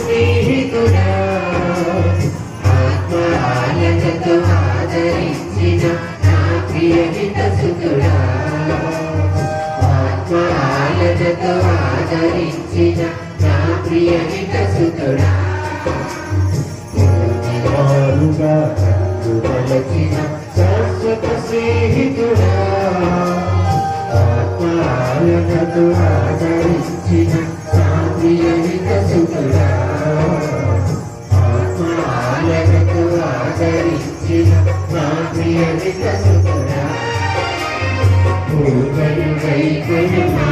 స్నేహితుడా ఆత్మహాలతో ఆదరించిన నా ప్రియ హితసుతుడా ఆత్మహాలతో ఆదరించిన నా ప్రియ హితసుతుడా తలచిన శాశ్వత స్నేహితుడా ఆత్మహాలతో ఆదరించిన నా ప్రియ హితసుతుడా ఆత్మహాలతో ఆదరించిన నా ప్రియ హితసుతుడా పూజలు వైకొనుమా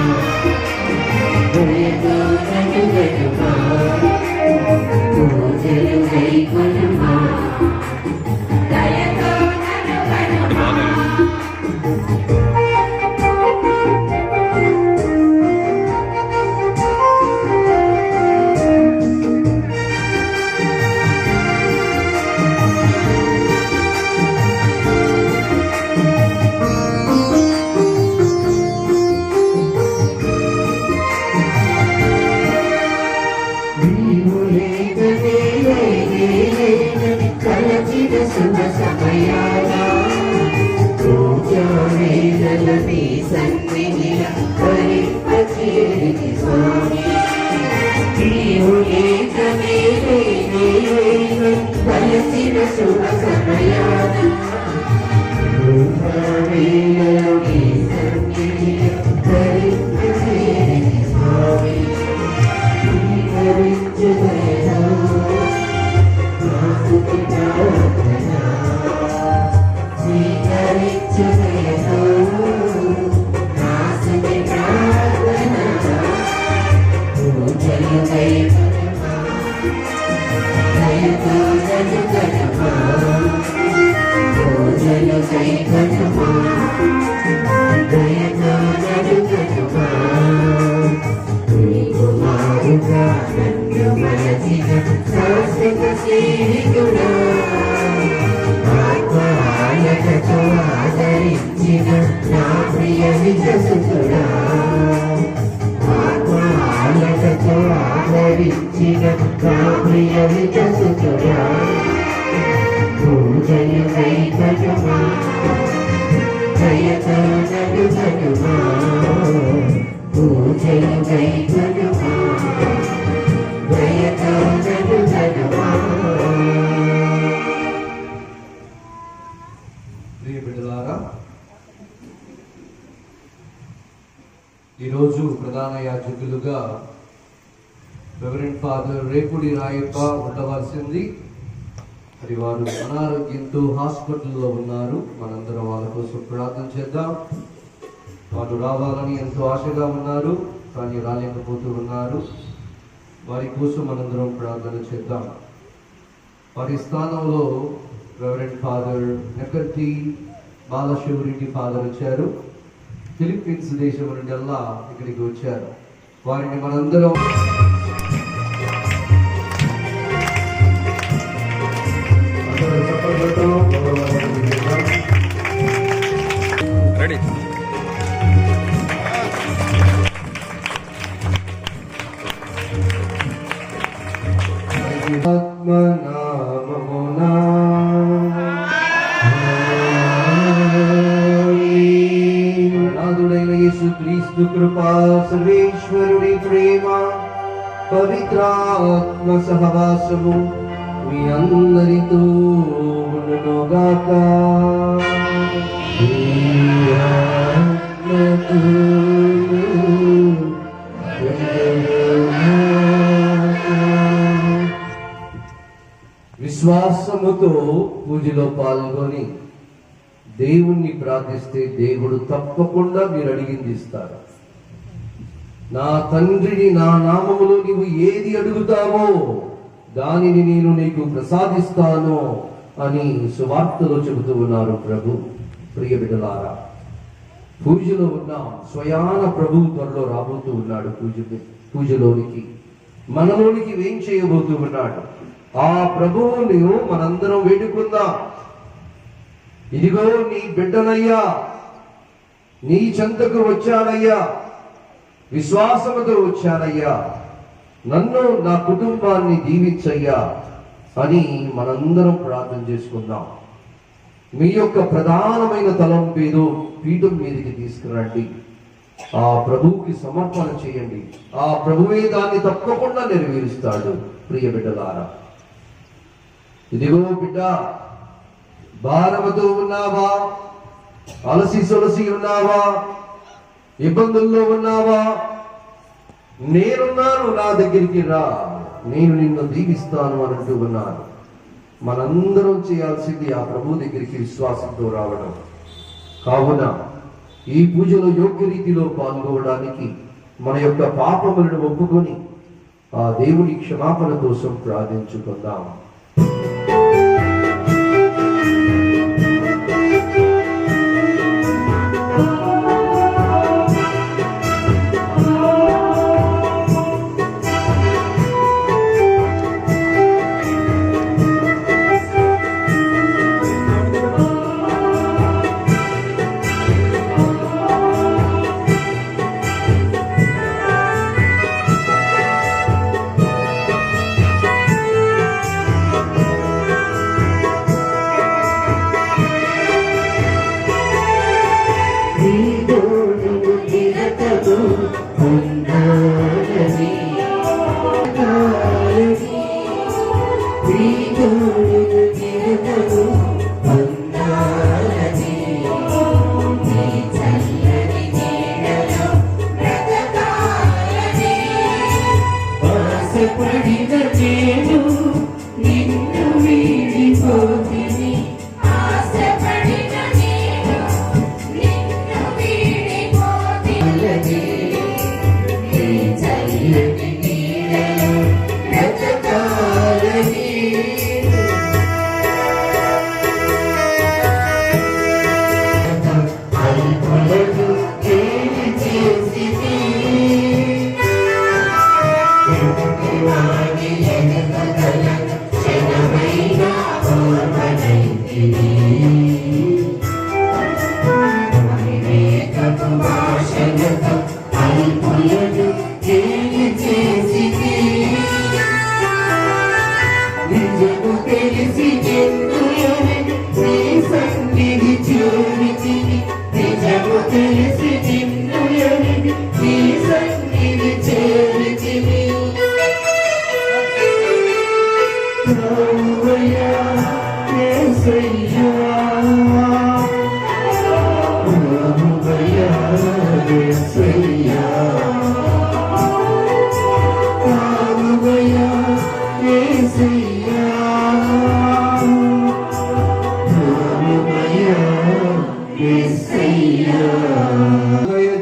పూజలు వైకొనుమా శుభ సమయాల పూజావేళలని సన్నిధిల పరిపచేరి స్వామి కలిసిన శుభ సమయాల పూజావేళలని సన్నిధిల పరిపచేరి స్వామి ఆత్మహాలతో ఆదరించిన నా ప్రియ హితసుతుడా ఆత్మహాలతో ఆదరించిన నా ప్రియ హితసుతుడా పూజలు వైకొనుమా దయతో నడుగనుమా పూజలు వైకొనుమా దయతో నడుగనుమా. ప్రియ బిడ్డలారా, ఈరోజు ప్రధాన యాజకులుగా రెవరెండ్ ఫాదర్ రేపుడి రాయప్ప ఉండవలసింది. మరి వారు అనారోగ్యంతో హాస్పిటల్లో ఉన్నారు. మనందరం వాళ్ళ కోసం ప్రార్థన చేద్దాం. వారు రావాలని ఎంతో ఆశగా ఉన్నారు, కానీ రాలేకపోతూ ఉన్నారు. వారి కోసం మనందరం ప్రార్థన చేద్దాం. వారి స్థానంలో రెవరెండ్ ఫాదర్ నెకర్తి బాలశివరెడ్డి ఫాదర్ వచ్చారు. ఫిలిప్పీన్స్ దేశం నుండి ఇక్కడికి వచ్చారు. వారిని మనందరం రెడీ ఆత్మనామమునా నాథుడైన యేసుక్రీస్తు కృపా, సర్వేశ్వరుడి ప్రేమ, పవిత్రాత్మ సహవాసము మీ అందరితో ఉండునుగాక. విశ్వాసముతో పూజలో పాల్గొని దేవుణ్ణి ప్రార్థిస్తే దేవుడు తప్పకుండా మీరు అడిగింది ఇస్తారు. నా తండ్రిని నా నామములో నీవు ఏది అడుగుతావో దానిని నేను నీకు ప్రసాదిస్తాను అని సువార్తలో చెబుతూ ఉన్నారు ప్రభు. ప్రియ బిడ్డలారా, పూజలో ఉన్న స్వయాన ప్రభు త్వరలో రాబోతూ ఉన్నాడు. పూజలోనికి మనలోనికి ఏం చేయబోతూ ఉన్నాడు. ఆ ప్రభువుని మనందరం వేడుకుందాం. ఇదిగో నీ బిడ్డనయ్యా, నీ చెంతకు వచ్చానయ్యా, విశ్వాసముతో వచ్చానయ్యా, నన్ను నా కుటుంబాన్ని దీవించయ్యా అని మనందరం ప్రార్థన చేసుకుందాం. మీ యొక్క ప్రధానమైన తలంపు ఏదో పీఠం మీదకి తీసుకురండి, ఆ ప్రభువుకి సమర్పణ చేయండి. ఆ ప్రభువే దాన్ని తప్పకుండా నెరవేరుస్తాడు. ప్రియ బిడ్డలారా, ఇదిగో బిడ్డ, భారముతో ఉన్నావా? అలసి సొలసి ఉన్నావా? ఇబ్బందుల్లో ఉన్నావా? నేనున్నాను, నా దగ్గరికి రా, నేను నిన్ను దీవిస్తాను అని అంటూ ఉన్నాను. మనందరం చేయాల్సింది ఆ ప్రభు దగ్గరికి విశ్వాసంతో రావడం. కావున ఈ పూజలో యోగ్య రీతిలో పాల్గొనడానికి మన యొక్క పాపములను ఒప్పుకొని ఆ దేవుని క్షమాపణ కోసం ప్రార్థించుకుందాం.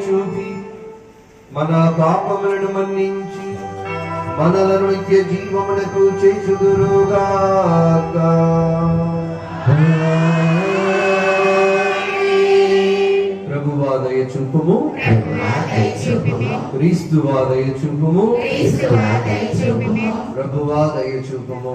చూపి మన పాపములను మన్నించి మనలను నిత్య జీవమునకు చేయుదురుగాక. ప్రభువా దయ చూపుము, క్రీస్తువా దయ చూపుము, ప్రభువా దయ చూపుము.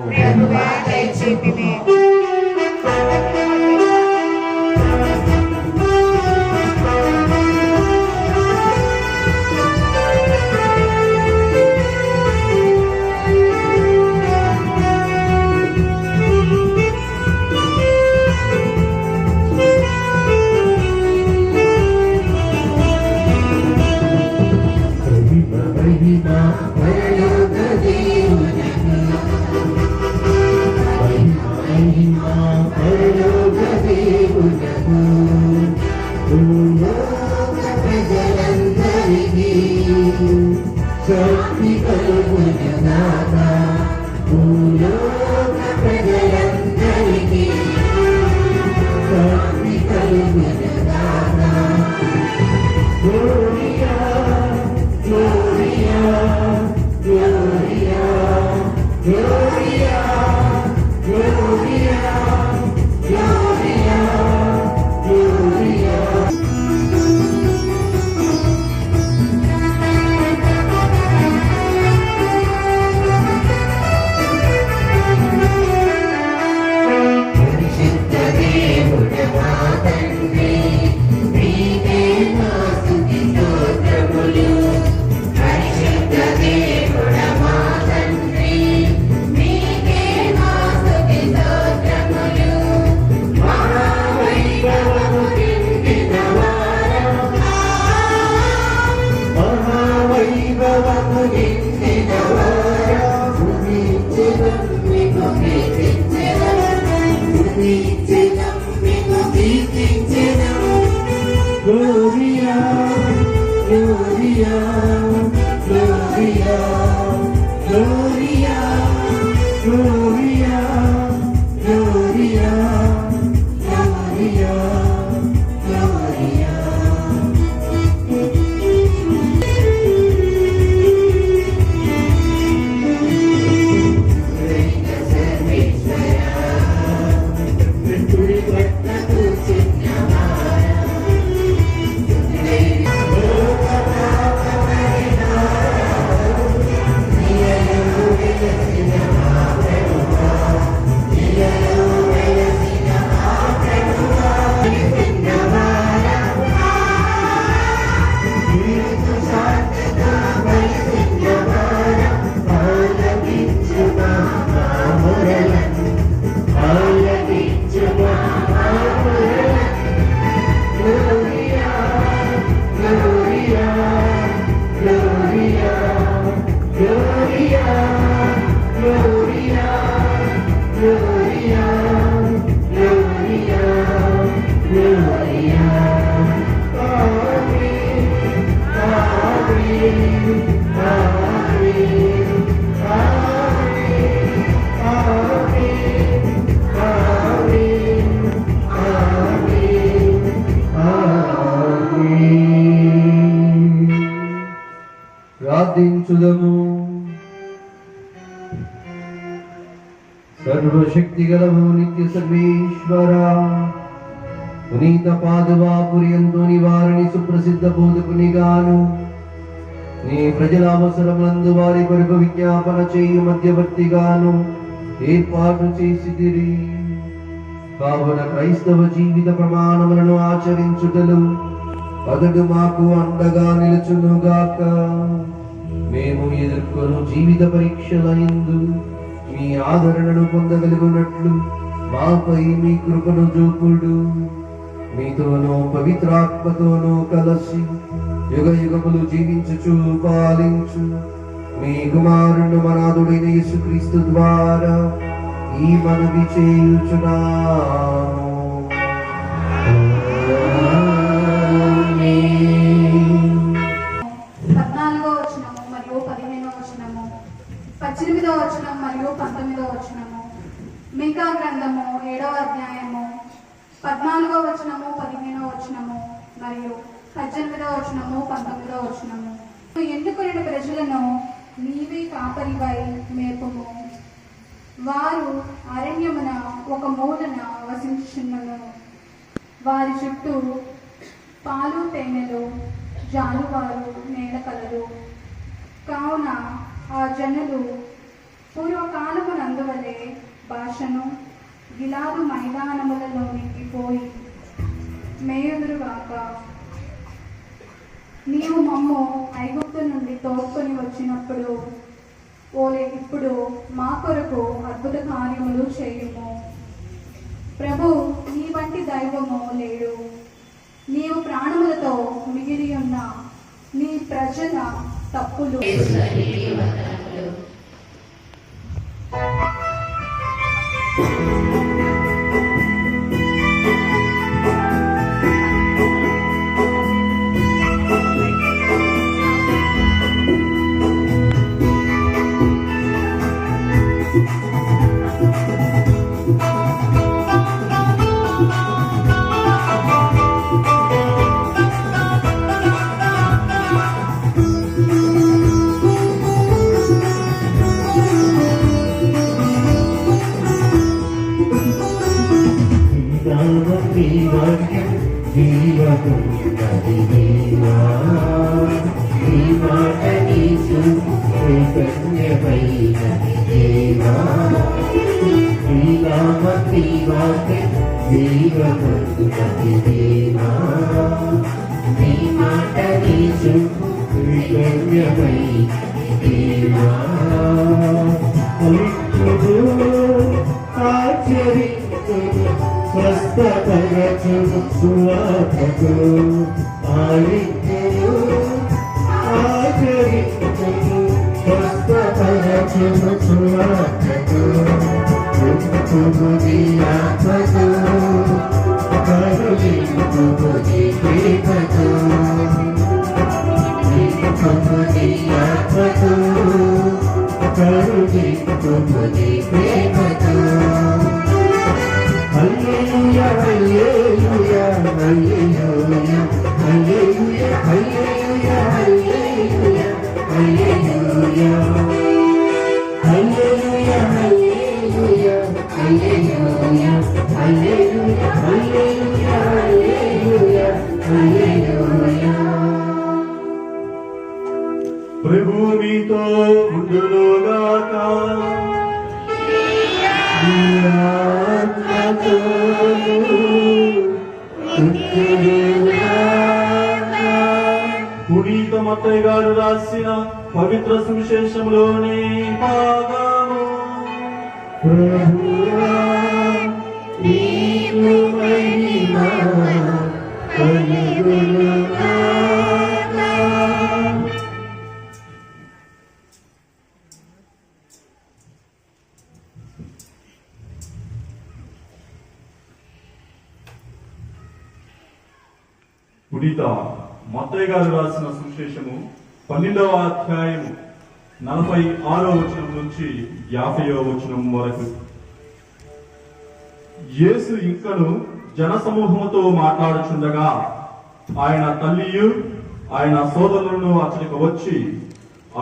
పరిశుద్ధ దేవుడమా Gloria, Gloria, Gloria, Gloria. Reina Sarveshwara, Vanturi Vatnaku Chinnavara, Reina ప్రార్థించుదము. సర్వశక్తిగలము నిత్య సర్వేశ్వర, పునీత పాదువాపుర్యంతో నివారణి సుప్రసిద్ధ బోధకునిగాను నీ ప్రజల అవసరములందు వారి కొరకు విజ్ఞాపన చేయు మధ్యవర్తిగాను ఏర్పాటు చేసితిరి. కావున క్రైస్తవ జీవిత ప్రమాణములను ఆచరించుటలు అతడు మాకు అండగా నిలుచునుగాక. మేము ఎదుర్కొను జీవిత పరీక్షలయందు మీ ఆదరణను పొందగలుగునట్లు మాపై మీ కృపను చూపుడు. మీతోనూ పవిత్రాత్మతోనూ కలసి యుగ యుగములు జీవించుచు పాలించు మీ కుమారుడు మనాథుడైన యేసుక్రీస్తు ద్వారా ఈ మనవి చేయుచున్నాము. 14వ వచనము మరియు 15వ వచనము, 18వ వచనం మరియు 19వ వచనము. మీకా గ్రంథము 7వ అధ్యాయము 14వ వచనము, 15వ వచనము మరియు 18వ వచనము, 19వ వచనము. ఎన్నుకొనిన ప్రజలను నీవే కాపరివై మేపుము. వారు అరణ్యమున ఒక మూలన వసించుచున్నను. వారి చుట్టూ పాలు తేనెలు జాలువారు నేల కలరు. కావున ఆ జనులు పూర్వకాలము నందువలే భాషను గిలాదు మైదానములలోనికి పోయి మేయుదురుగాక. నీవు మమ్ము ఐగుప్తు నుండి తోడ్కొని వచ్చినప్పుడు ఓలే ఇప్పుడు మా కొరకు అద్భుత కార్యములు చేయుము. ప్రభు, నీ వంటి దైవము లేడు. నీవు ప్రాణములతో మిగిలి ఉన్న నీ ప్రజల తప్పులు Karo తుది ప్రేమతో హల్లెలూయా hallelujah hallelujah hallelujah hallelujah hallelujah hallelujah hallelujah hallelujah hallelujah hallelujah hallelujah hallelujah హల్లెలూయా ప్రభు మీతో ఉండునుగాక. పునీత మత్తయి గారు రాసిన పవిత్ర సువిశేషంలోని భాగము. ప్రభువా నీకు మహిమ కలుగునుగాక. పునీత మత్తయి గారు రాసిన సువిశేషము 12వ అధ్యాయము 46వ వచనం నుంచి 50వ వచనం వరకు. యేసు ఇంకను జనసమూహముతో మాట్లాడుచుండగా ఆయన తల్లియు ఆయన సోదరులను అతనికి వచ్చి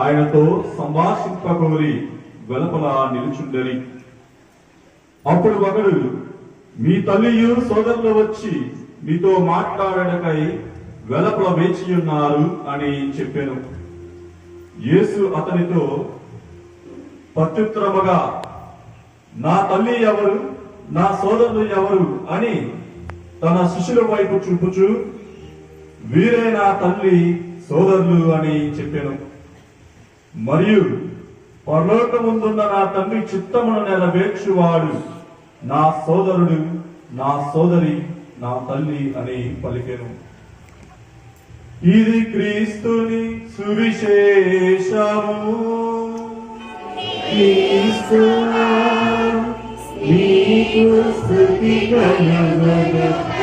ఆయనతో సంభాషింపకోరి వెలుపల నిలుచుండరి. అప్పుడు ఒకడు, మీ తల్లియు సోదరులు వచ్చి మీతో మాట్లాడటకై వెలుపల వేచి ఉన్నారు అని చెప్పాను. యేసు అతనితో ప్రత్యుత్తరముగా, నా తల్లి ఎవరు, నా సోదరులు ఎవరు అని తన శిష్యుల వైపు చూపుచు, వీరే నా తల్లి సోదరులు అని చెప్పాను. మరియు పరలోకముందున్న నా తండ్రి చిత్తమును నెరవేర్చువాడు నా సోదరుడు, నా సోదరి, నా తల్లి అని పలికెను. ఇది క్రీస్తుని సువిశేషము. క్రీస్తువా నీకు స్తుతి కలుగునుగాక.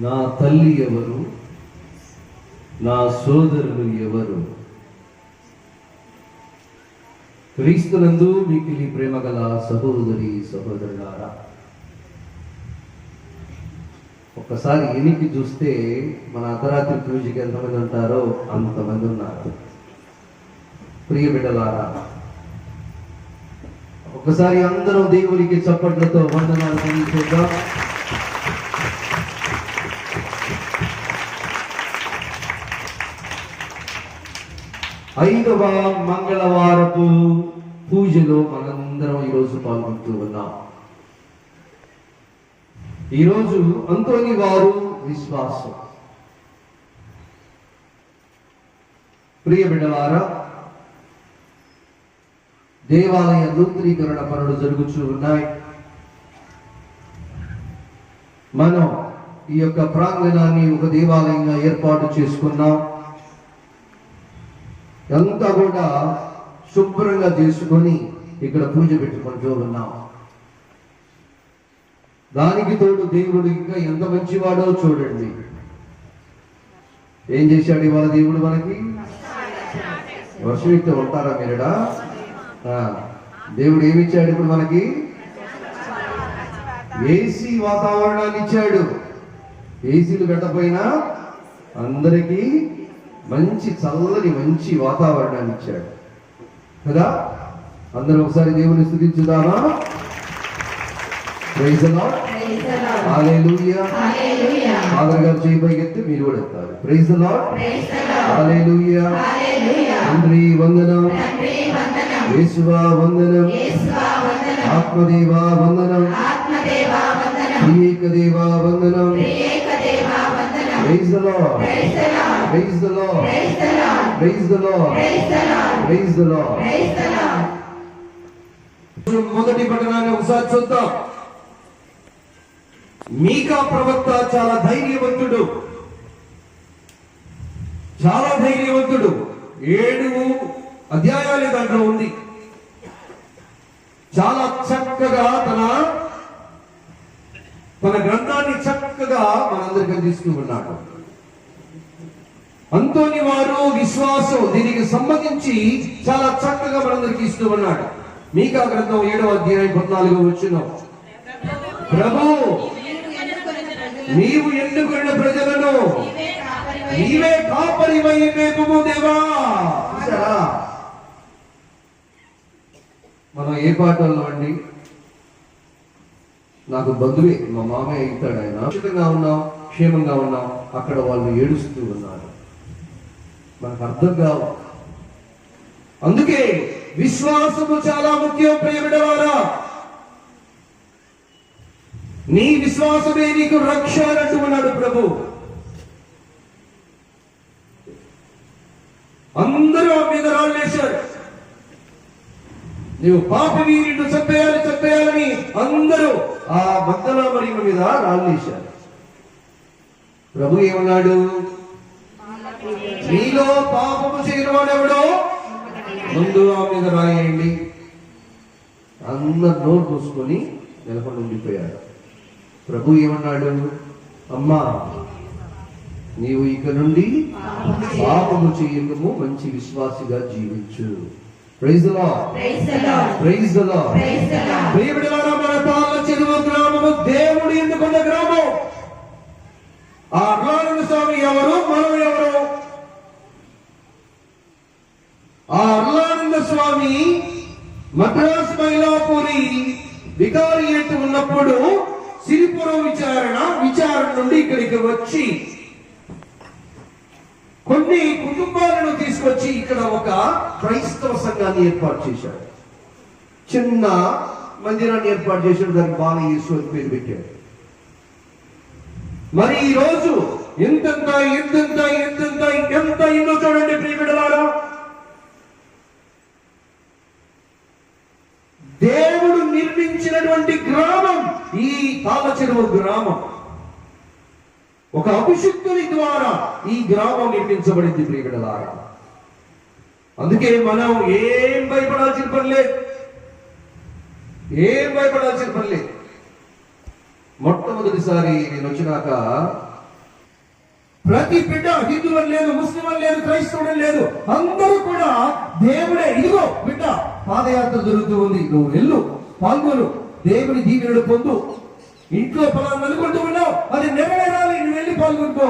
నా తల్లి ఎవరు, నా సోదరులు ఎవరు? క్రీస్తునందు మిక్కిలి ప్రేమ గల సహోదరి సహోదరులారా, ఒక్కసారి ఎనికి చూస్తే మన అర్ధరాత్రి పూజకి ఎంతమంది ఉంటారో అంతమంది ఉన్నారు. ప్రియ బిడ్డలారా, ఒక్కసారి అందరం దేవునికి చప్పట్లతో వందనాలు తెలియచేద్దాం. ఐదవ మంగళవారపు పూజలో మనందరం ఈరోజు పాల్గొంటూ ఉన్నాం. ఈరోజు అంతోని వారు విశ్వాసం. ప్రియ బిడ్డలారా, దేవాలయ నూతనీకరణ పనులు జరుగుతూ ఉన్నాయి. మనం ఈ యొక్క ప్రాంగణాన్ని ఒక దేవాలయంగా ఏర్పాటు చేసుకున్నాం. అంతా కూడా శుభ్రంగా చేసుకొని ఇక్కడ పూజ పెట్టుకుంటూ ఉన్నాం. దానికి తోడు దేవుడు ఇంకా ఎంత మంచివాడో చూడండి. ఏం చేశాడు ఇవాళ దేవుడు మనకి? వర్షం ఇస్తే ఉంటారా మీరడా? దేవుడు ఏమిచ్చాడు ఇప్పుడు మనకి? ఏసీ వాతావరణాన్ని ఇచ్చాడు. ఏసీలు పెట్టపోయినా అందరికీ మంచి చల్లని మంచి వాతావరణాన్ని ఇచ్చాడు కదా. అందరూ ఒకసారి దేవుని స్తుతించుదామా? Praise the Lord, hallelujah. Father గారు చేయి పైకెత్తి మీరు కూడా ఎత్తారు. Praise the Lord, hallelujah. తండ్రి వందనం, యేసువా వందనం, ఆత్మదేవా వందనం, త్రియేక దేవా వందనం. Praise the Lord, praise the Lord, praise the Lord, praise the Lord. మొదటి పట్టణాన్ని ఒకసారి చూద్దాం. మీకా ప్రవక్త చాలా ధైర్యవంతుడు, చాలా ధైర్యవంతుడు. 7 అధ్యాయాలు దాంట్లో ఉంది. చాలా చక్కగా తన గ్రంథాన్ని చక్కగా మనందరికీ అందిస్తూ ఉన్నాడు. అంతోని వారు విశ్వాసం దీనికి సంబంధించి చాలా చక్కగా మనందరికీ ఇస్తూ ఉన్నాడు. మీకా గ్రంథం 7వ అధ్యాయం 14వ వచనం, ప్రభు నీవు ఎన్నుకున్న ప్రజలను నీవే కాపరివై మేపుము దేవా. చూసారా, మనం ఏ పాటల్లో అండి, నాకు బంధువే, మా మామయ్య ఇస్తాడు, ఆయన సురక్షితంగా ఉన్నాం, క్షేమంగా ఉన్నాం, అక్కడ వాళ్ళు ఏడుస్తూ ఉన్నారు. మనకు అర్థం కావు. అందుకే విశ్వాసము చాలా ముఖ్యం ప్రియమిడవారా. నీ విశ్వాసమే నీకు రక్షణ అంటూ ఉన్నాడు ప్రభు. అందరూ ఆ మీద రాళ్ళేశారు. నీవు పాపిని, నిన్ను చంపేయాలని అందరూ ఆ మగ్దల మరియమ్మ మీద రాళ్ళేశారు. ప్రభు ఏమన్నాడు, నీలో పాపము చేయని వాడెవడో ముందు ఆ మీద రాయండి. అందరు నోరు మూసుకొని నెలకొని ఉండిపోయాడు. ప్రభు ఏమన్నాడు, అమ్మా నీవు ఇక నుండి పాపము చేయము, మంచి విశ్వాసిగా జీవించు. Praise the Lord, praise the Lord. ప్రియమిడలారా, మన తాళ్ళ చెరువు గ్రామము దేవుడు ఎన్నుకున్న గ్రామం. ఆ అర్లానంద స్వామి ఎవరు, మనం ఎవరు? ఆ అర్లానంద స్వామి మద్రాస్ మైలాపూరి వికారియేట్ ఉన్నప్పుడు సిరిపురం విచారణ నుండి ఇక్కడికి వచ్చి కొన్ని కుటుంబాలను తీసుకొచ్చి ఇక్కడ ఒక క్రైస్తవ సంఘాన్ని ఏర్పాటు చేశాడు. చిన్న మందిరాన్ని ఏర్పాటు చేశాడు. దానికి బాలయేసు అని పేరు పెట్టాడు. మరి ఈ రోజు ఎంత ఇందో చూడండి ప్రియమిడలారా. దేవుడు నిర్మించినటువంటి గ్రామం ఈ తాళ్ళ చెరువు గ్రామం. ఒక అభిషిక్తుని ద్వారా ఈ గ్రామం నిర్మించబడింది ప్రియమిడలారా. అందుకే మనం ఏం భయపడాల్సిన పని లేదు. మొట్టమొదటిసారి నేను వచ్చినాక ప్రతి బిడ్డ, హిందూ అని లేదు, ముస్లిం అని లేదు, క్రైస్తవుడు అని లేదు, అందరూ కూడా దేవుడే. ఇదిగో బిడ్డ పాదయాత్ర జరుగుతూ ఉంది, నువ్వు వెళ్ళు, పాల్గొను, దేవుని దీవెనలు పొందు. ఇంట్లో పొలాన్ని అనుకుంటూ ఉన్నావు, అది నెరవేరాలి, నువ్వు వెళ్ళి పాల్గొనుకో.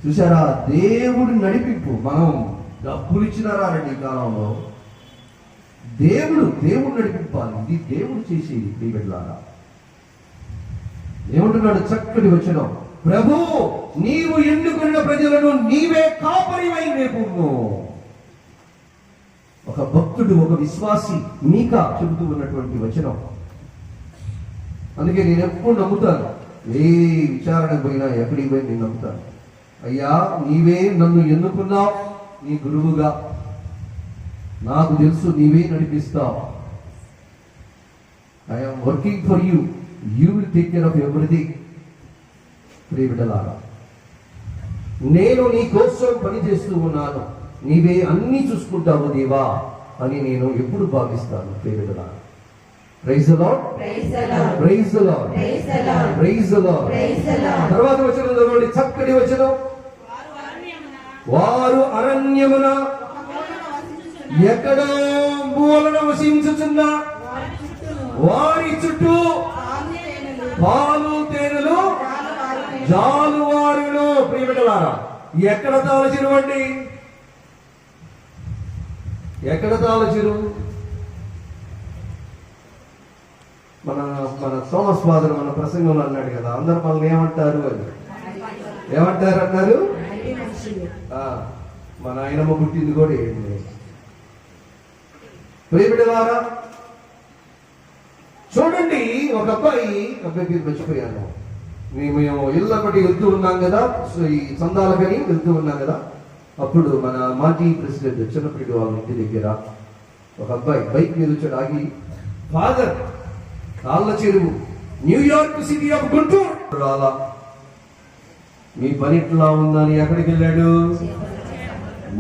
చూసారా, దేవుడి నడిపింపు. మనం డబ్బులు ఇచ్చినారా ఈ కాలంలో? దేవుడు నడిపింపాలి. ఇది దేవుడు చేసేది. ఈ బిడ్డలారా ఏమంటున్నాడు చక్కటి వచనం, ప్రభు నీవు ఎన్నుకున్న ప్రజలను నీవే కాపరివై మేపుము. ఒక భక్తుడు, ఒక విశ్వాసి మీకా చెబుతూ ఉన్నటువంటి వచనం. అందుకే నేను ఎప్పుడు నమ్ముతాను, ఏ విచారణకు పోయినా ఎక్కడికి పోయి నేను నమ్ముతాను. అయ్యా నీవే నన్ను ఎన్నుకున్నావు నీ గురువుగా, నాకు తెలుసు నీవే నడిపిస్తావు. I'm working for you, you will take care of everything. ప్రియబిడ్డలారా, నేను నీ కోసం పని చేస్తూ ఉన్నాను, నీవే అన్ని చూసుకుంటావు దేవా అని నేను ఎప్పుడు భావిస్తాను. ప్రియబిడ్డలారా, praise the Lord, praise the Lord, praise the Lord. తర్వాత వచనం చదవండి, చక్కటి వచనం. వారు అరణ్యమున ఎక్కడో మూలన వసించుచున్న వారి చుట్టూ పాలు తేనెలు జాలువారులు. ప్రియమిడలారా, ఎక్కడ తాళ చెరువు అండి? ఎక్కడ తాళ చెరువు? మన థోమస్ ఫాదర్ మన ప్రసంగంలో అన్నాడు కదా, అందరు మనల్ని ఏమంటారు అని. ఏమంటారు అన్నారు? మన ఆయనమ్మ పుట్టింది కూడా ఏంటి? ప్రియమిడలారా, చూడండి, ఒక అబ్బాయి పేరు మర్చిపోయాను. మేము ఇళ్ళ బట్టి వెళ్తూ ఉన్నాం కదా, ఈ చందాలకని వెళ్తూ ఉన్నాం కదా, అప్పుడు మన మాజీ ప్రెసిడెంట్ చిన్నపీడి వాళ్ళ ఇంటి దగ్గర ఒక అబ్బాయి బైక్ మీద వచ్చాడు. ఆగి, ఫాదర్ తాళ్ళ చెరువు, న్యూయార్క్ సిటీ ఆఫ్ గుంటూరు రాలా, మీ పని ఇట్లా ఉందని ఎక్కడికి వెళ్ళాడు?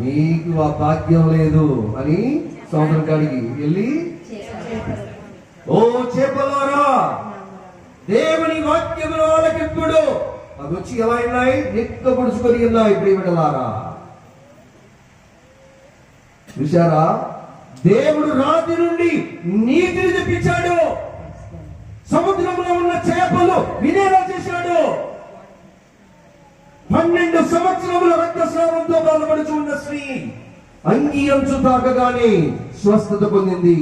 నీకు ఆ భాగ్యం లేదు అని సముద్రం కాడికి వెళ్ళి, ఓ చేపలారా దేవుని వాక్యములు ఆలకింపుడు. అవి వచ్చి ఎలా ఉన్నాయి? నిక్కబుడుచుకొని ఉన్నాయి. ప్రియబిడ్డలారా, చూశారా? దేవుడు రాతి నుండి నీతిని తెప్పించాడు. సముద్రంలో ఉన్న చేపలు వినేలా చేశాడు. 12 సంవత్సరముల రక్తస్రావంతో బాధపడుచు ఉన్న స్త్రీ అంగి అంచు తాకగానే స్వస్థత పొందింది.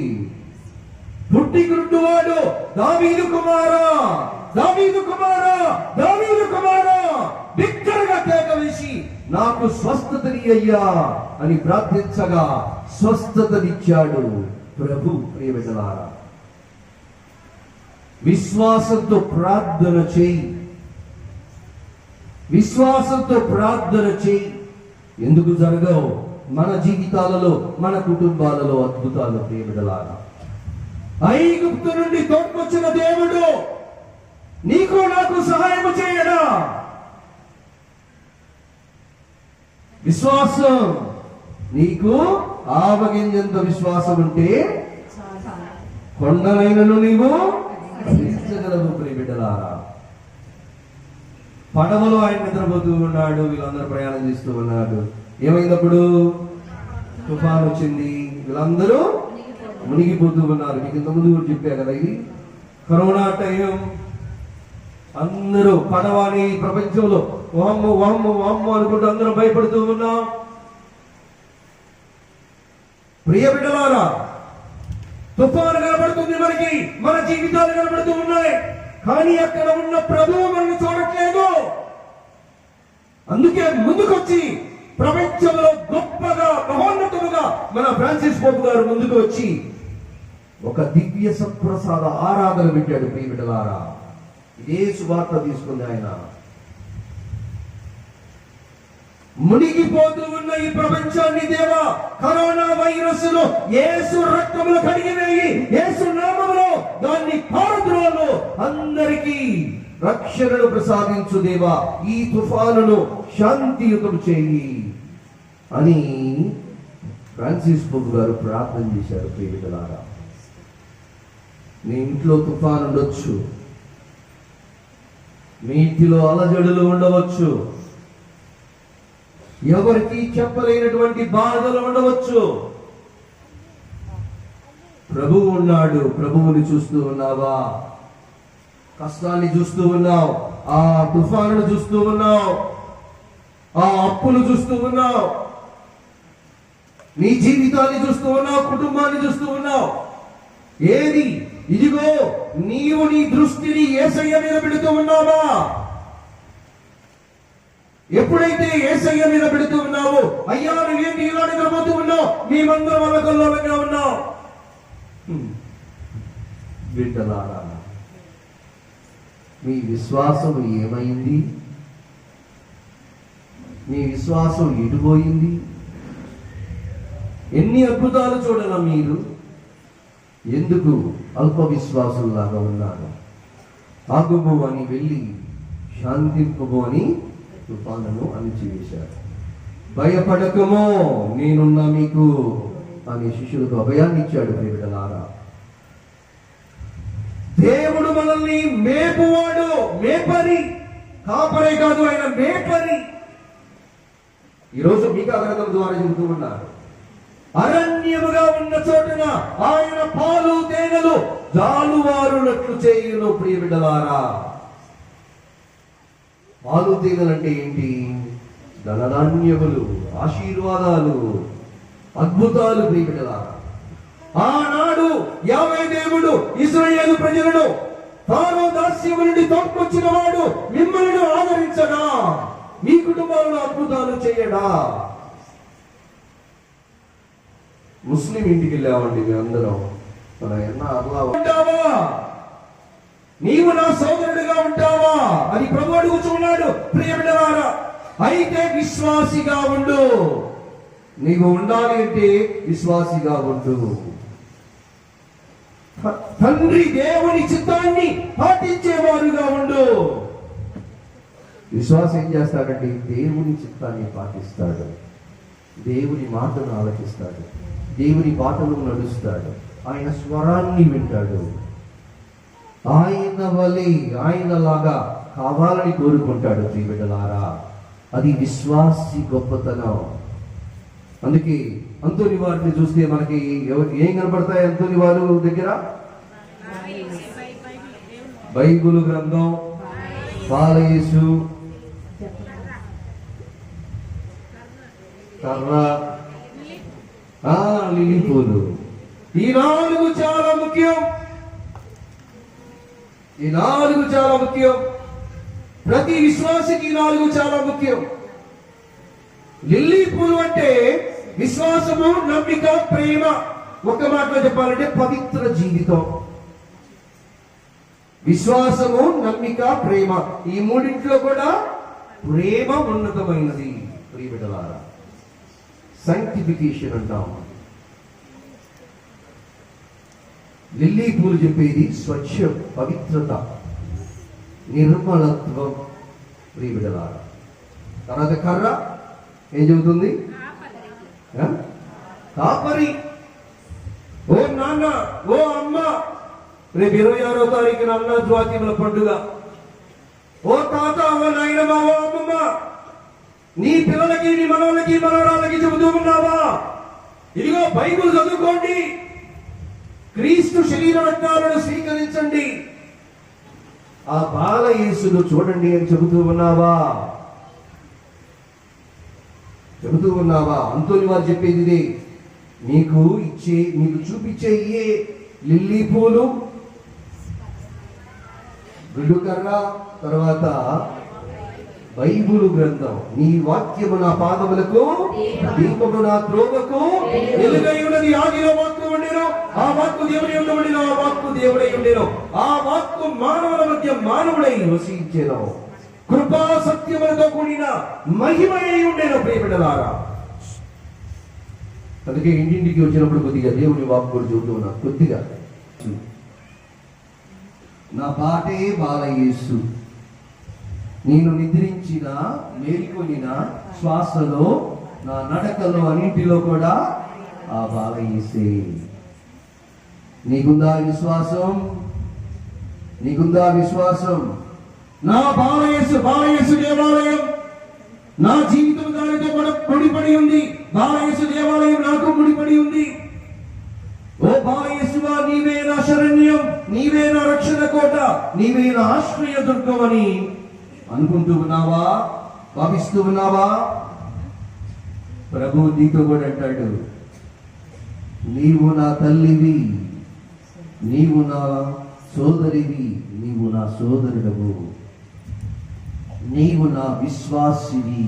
పుట్టి గుడ్డువాడు దావీదు కుమారా, దావీదు కుమారా, దావీదు కుమారా బిగ్గరగా కేక వేసి నాకు స్వస్థతని అయ్యా అని ప్రార్థించగా స్వస్థతనిచ్చాడు ప్రభు. ప్రియబిడ్డలారా, విశ్వాసంతో ప్రార్థన చేయి, విశ్వాసంతో ప్రార్థన చేయి. ఎందుకు జరగవు మన జీవితాలలో, మన కుటుంబాలలో అద్భుతాలు? ప్రియబిడ్డలారా, ఐగుప్తు నుండి తోడ్కొచ్చిన దేవుడు నీకు నాకు సహాయం చేయడా? విశ్వాసం, నీకు ఆవగింజంత విశ్వాసం ఉంటే కొండనైనను నీవు అధించగలవు. ప్రియబిడ్డలారా, పడవలో ఆయన నిద్రపోతూ ఉన్నాడు, వీళ్ళందరూ ప్రయాణం చేస్తూ ఉన్నాడు. ఏమైనప్పుడు తుఫాన్ వచ్చింది, వీళ్ళందరూ మునిగిపోతూ ఉన్నారు. మీకు ఇంతకుముందు కూడా చెప్పా కదా, ఇది కరోనా టైం. అందరూ పడవని ప్రపంచంలో వామ్మో వామ్మో వామ్మో అనుకుంటూ అందరూ భయపడుతూ ఉన్నాం. ప్రియ బిడ్డలారా, తుఫాను కనబడుతుంది మనకి, మన జీవితాలు కనబడుతూ ఉన్నాయి, కానీ అక్కడ ఉన్న ప్రభువు మనల్ని చూడట్లేదు. అందుకే ముందుకొచ్చి ప్రపంచంలో గొప్పగా మహోన్నతముగా మన ఫ్రాన్సిస్ పోప్ గారు ముందుకు వచ్చి ఒక దివ్య సత్ప్రసాద ఆరాధన పెట్టాడు. ప్రియ బిడ్డలారా, ఇదే సువార్త తీసుకుంది ఆయన. మునిగిపోతూ ఉన్న ఈ ప్రపంచాన్ని దేవా కరోనా వైరస్ లో యేసు రక్తములో కడిగివేయి, యేసు నామములో దాన్ని పారద్రోలు, అందరికీ రక్షణను ప్రసాదించు దేవా, ఈ తుఫానును శాంతియుతం చేయి అని ఫ్రాన్సిస్ పోప్ గారు ప్రార్థన చేశారు. ప్రియబిడ్డలారా, నీ ఇంట్లో తుఫాను ఉండొచ్చు, మీ ఇంటిలో అలజడులు ఉండవచ్చు, ఎవరికి చెప్పలేనటువంటి బాధలు ఉండవచ్చు. ప్రభువు ఉన్నాడు. ప్రభువుని చూస్తూ ఉన్నావా? కష్టాన్ని చూస్తూ ఉన్నావు, ఆ తుఫానును చూస్తూ ఉన్నావు, ఆ అప్పులు చూస్తూ ఉన్నావు, నీ జీవితాన్ని చూస్తూ ఉన్నావు, కుటుంబాన్ని చూస్తూ ఉన్నావు. ఏది? ఇదిగో నీవు నీ దృష్టిని యేసయ్య మీద పెడుతూ ఉన్నావా? ఎప్పుడైతే యేసయ్య మీద పెడుతూ ఉన్నావో, అయ్యా నువ్వేంటి ఇలా నిద్రపోతూ ఉన్నావు, మేమందరం వల్ల కల్లోలంగా ఉన్నావు. బిడ్డలారా, మీ విశ్వాసం ఏమైంది? మీ విశ్వాసం ఎటుపోయింది? ఎన్ని అద్భుతాలు చూడాల మీరు? ఎందుకు అల్ప విశ్వాసులాగా ఉన్నారు? ఆగుము అని వెళ్ళి శాంతింపుము అని తుఫానును అణిచివేశారు. భయపడకమో నేనున్నా మీకు అని శిష్యులకు అభయాన్ని ఇచ్చాడు. ప్రియబిడ్డలారా, దేవుడు మనల్ని మేపువాడు, మేపరి, కాపరే కాదు, ఆయన మేపరి. ఈరోజు మీకా గ్రంథం ద్వారా చెబుతూ ఉన్నారు, అరణ్యముగా ఉన్న చోటున ఆయన పాలు తేనెలు జాలువారునట్లు చేయును. ప్రియబిడ్డలారా, పాలు తేనెలు అంటే ఏంటి? ధనధాన్యములు, ఆశీర్వాదాలు, అద్భుతాలు. ప్రియబిడ్డలారా, ఆనాడు యావే దేవుడు ఇశ్రాయేలు ప్రజలను ఫరో దాస్యము నుండి తోడ్కొచ్చిన వాడు మిమ్మల్ని ఆదరించడా? మీ కుటుంబాలలో అద్భుతాలు చేయడా? ముస్లిం ఇంటికి వెళ్ళామండి మేమందరం. మన ఎన్న అల్లా ఉంటావా? నీవు నా సోదరుడిగా ఉంటావా అని ప్రభు అడుగుతున్నాడు. ప్రియబిడ్డలారా, అయితే విశ్వాసిగా ఉండు. నీవు ఉండాలి అంటే విశ్వాసిగా ఉండు. తండ్రి దేవుని చిత్తాన్ని పాటించేవారుగా ఉండు. విశ్వాసం ఏం చేస్తాడంటే దేవుని చిత్తాన్ని పాటిస్తాడు. దేవుని మాటను ఆలకిస్తాడు, దేవుని బాటలో నడుస్తాడు, ఆయన స్వరాన్ని వింటాడు. ఆయన వలె ఆయనలాగా కావాలని కోరుకుంటాడు. ప్రియబిడ్డలారా, అది విశ్వాసి గొప్పతనం. అందుకే అంతోని వారిని చూస్తే మనకి ఏం కనపడతాయి? అంతోని వారు దగ్గర బైబిల్ గ్రంథం, బాలయేసు, కర్ర, లిల్లీ పూలు. ఈ 4 చాలా ముఖ్యం. ఈ 4 చాలా ముఖ్యం. ప్రతి విశ్వాసికి 4 చాలా ముఖ్యం. లిల్లీ పూలు అంటే విశ్వాసము, నమ్మిక, ప్రేమ. ఒక మాటలో చెప్పాలంటే పవిత్ర జీవితం. విశ్వాసము, నమ్మిక, ప్రేమ, ఈ మూడింట్లో కూడా ప్రేమ ఉన్నతమైనది. ప్రియబిడ్డలారా, సైంటిఫికేషన్ అంటాం. లిల్లీ పూలు చెప్పేది స్వచ్ఛం, పవిత్రత, నిర్మలత్వం. ప్రియబిడ్డలారా, తర్వాత కర్ర ఏం చెబుతుంది? కాపరి. ఓ నాన్న, ఓ అమ్మ, రేపు 26వ తారీఖున అన్నద్వాక్యముల పండుగ. ఓ తాత, ఓ నాయనమ్మ, ఓ అమ్మమ్మ, నీ పిల్లలకి, నీ మనవలకి, మనవరాలకి చెబుతూ ఉన్నావా? ఇదిగో బైబిల్ చదువుకోండి, క్రీస్తు శరీర రక్తాలను స్వీకరించండి, ఆ బాలయేసును చూడండి అని చెబుతూ ఉన్నావా? చెబుతూ ఉన్నావా? అంతోని వారు చెప్పేది ఇదే. నీకు చూపించే ఏ లిల్లీ పూలు, విడుకర్ర, తర్వాత బైబిల్ గ్రంథం. నీ వాక్యము నా పాదములకు, దీపము నా త్రోవకు వెలుగై ఉన్నది. ఆదిలో వాక్కు ఉండెను, ఆ వాక్కు దేవుడై ఉండబడిన, ఆ వాక్కు దేవుడై ఉండెను, ఆ వాక్కు మానవుల మధ్య మానవుడై వసించెను, కృపా సత్యములతో కూడిన మహిమయై ఉండెను. ప్రియబిడ్డలారా, అందుకే ఇంటింటికి వచ్చినప్పుడు కొద్దిగా దేవుని వాక్కు కూడా చెబుతూ ఉన్నా. కొద్దిగా నా పాటే బాలయేసు, నేను నిద్రించిన, మేల్కొనిన శ్వాసలో, నా నడకలో, అన్నింటిలో కూడా ఆ బాలయేసే. నీకుందా విశ్వాసం? నీకుందా విశ్వాసం? నా బాలయేసు, బాలయేసు దేవాలయం నా జీవితం దానితో ముడిపడి ఉంది. బాలయేసు దేవాలయం నాకు ముడిపడి ఉంది. ఓ బాలయేసువా, నీవే నా శరణ్యం, నీవే నా రక్షణ కోట, నీవే నా ఆశ్రయ దుర్గం అని అనుకుంటూ ఉన్నావా? భావిస్తూ ఉన్నావా? ప్రభు నీతో కూడా అంటాడు, నీవు నా తల్లివి, నీవు నా సోదరివి, నీవు నా సోదరుడవు, నీవు నా విశ్వాసివి.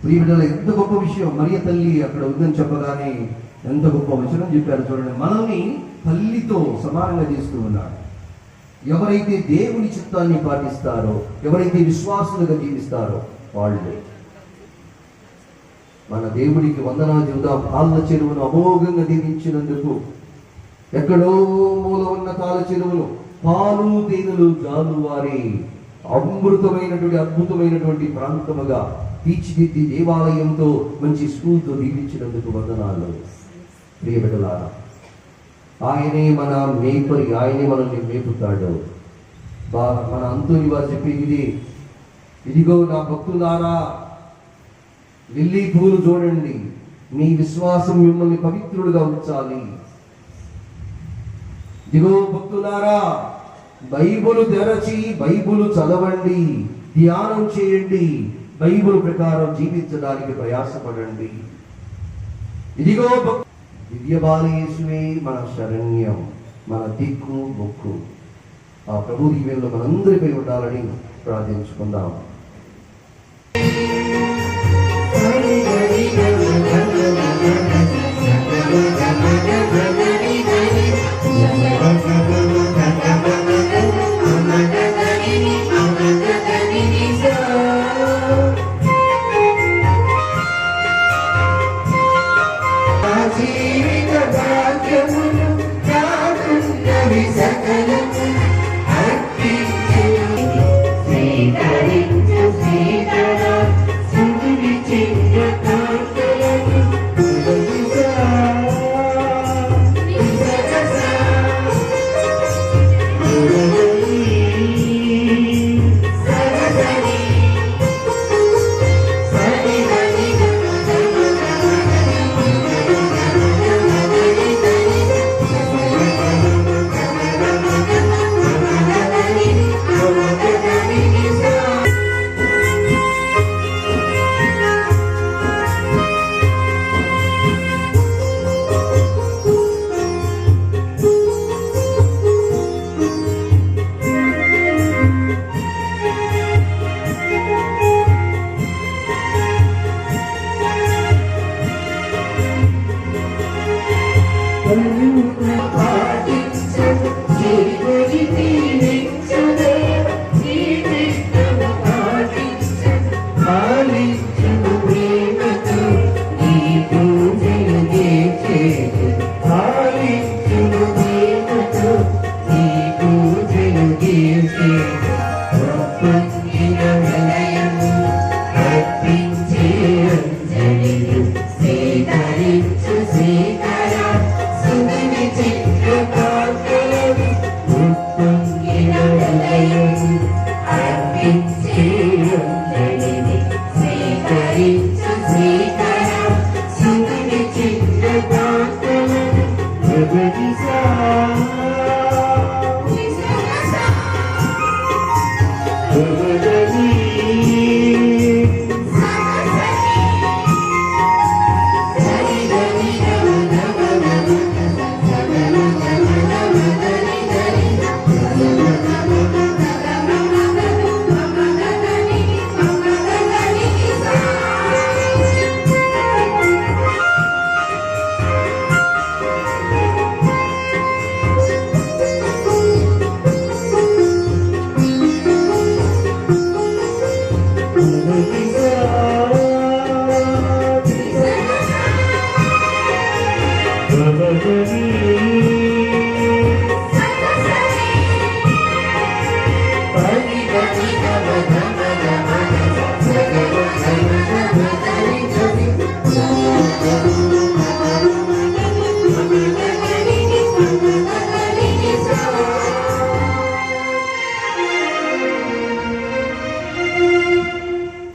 ప్రియబిడ్డల, ఎంత గొప్ప విషయం. మరియ తల్లి అక్కడ ఉందని చెప్పగానే ఎంత గొప్ప వచనం చెప్పారు చూడండి. మనల్ని తల్లితో సమానంగా చేస్తూ ఉన్నాడు. ఎవరైతే దేవుని చిత్తాన్ని పాటిస్తారో, ఎవరైతే విశ్వాసులుగా జీవిస్తారో వాళ్ళు. మన దేవుడికి వందనాలు చెబుదాం. కాళ్ళ చెరువును అమోఘంగా దీవించినందుకు. ఎక్కడో మూల ఉన్న కాళ్ళ చెరువును పాలు తేనెలు జాలువారి అమృతమైనటువంటి అద్భుతమైనటువంటి ప్రాంతముగా తీర్చిదిద్ది దేవాలయంతో, మంచి స్కూల్తో దీవించినందుకు వందనాలు. ప్రియబిడ్డలారా, ఆయనే మన మేపరి, ఆయనే మనల్ని మేపుతాడు. మన అంతోని వారు చెప్పేది, ఇదిగో నా భక్తులారా, లిల్లీ పూలు చూడండి, మీ విశ్వాసం మిమ్మల్ని పవిత్రులుగా ఉంచాలి. ఇదిగో భక్తులారా, బైబిల్ తెరచి బైబిల్ చదవండి, ధ్యానం చేయండి, బైబిల్ ప్రకారం జీవించడానికి ప్రయాసపడండి. ఇదిగో దివ్య బాలయేసువే మన శరణ్యం, మన దిక్కు మొక్కు. ఆ ప్రభు దీవెనలో మనందరిపై ఉండాలని ప్రార్థించుకుందాం. శ్రీకరించు శ్రీధర సుగుని చిన్న